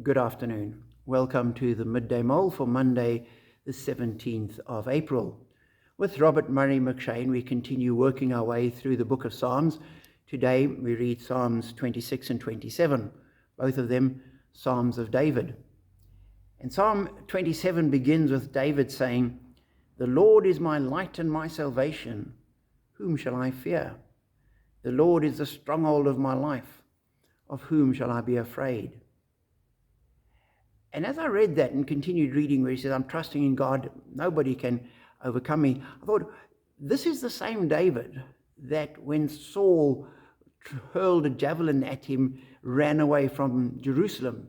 Good afternoon. Welcome to the Midday Mull for Monday, the 17th of April. With Robert Murray McShane, we continue working our way through the book of Psalms. Today we read Psalms 26 and 27, both of them Psalms of David. And Psalm 27 begins with David saying, "The Lord is my light and my salvation. Whom shall I fear? The Lord is the stronghold of my life. Of whom shall I be afraid?" And as I read that and continued reading where he says, "I'm trusting in God, nobody can overcome me," I thought, this is the same David that when Saul hurled a javelin at him, ran away from Jerusalem.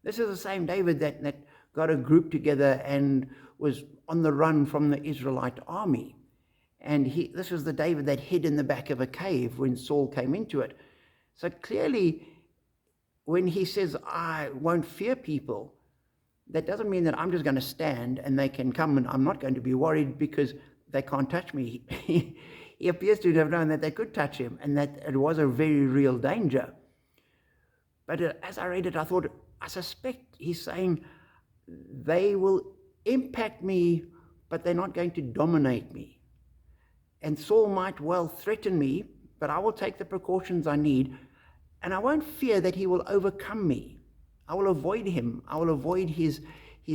This is the same David that got a group together and was on the run from the Israelite army. And this was the David that hid in the back of a cave when Saul came into it. So clearly, when he says, "I won't fear people," that doesn't mean that I'm just going to stand and they can come and I'm not going to be worried because they can't touch me. He appears to have known that they could touch him and that it was a very real danger. But as I read it, I thought, I suspect he's saying they will impact me, but they're not going to dominate me. And Saul might well threaten me, but I will take the precautions I need, and I won't fear that he will overcome me. I will avoid him. I will avoid his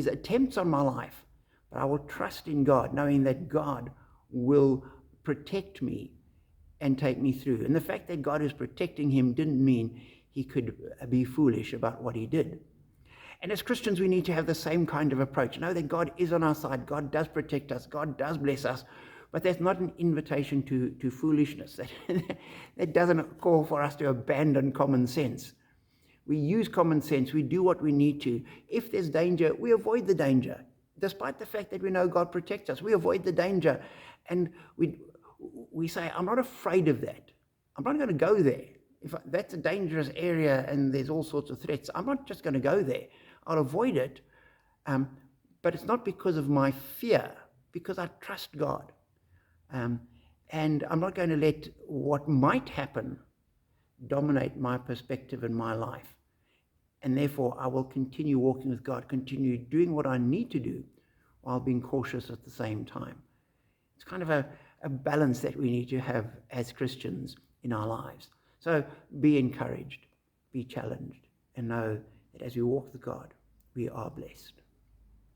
attempts on my life. But I will trust in God, knowing that God will protect me and take me through. And the fact that God is protecting him didn't mean he could be foolish about what he did. And as Christians, we need to have the same kind of approach. Know that God is on our side. God does protect us. God does bless us. But that's not an invitation to foolishness. That doesn't call for us to abandon common sense. We use common sense. We do what we need to. If there's danger, we avoid the danger. Despite the fact that we know God protects us, we avoid the danger. And we say, "I'm not afraid of that. I'm not going to go there. If that's a dangerous area and there's all sorts of threats, I'm not just going to go there. I'll avoid it." But it's not because of my fear, because I trust God. And I'm not going to let what might happen dominate my perspective in my life. And therefore, I will continue walking with God, continue doing what I need to do while being cautious at the same time. It's kind of a balance that we need to have as Christians in our lives. So be encouraged, be challenged, and know that as we walk with God, we are blessed.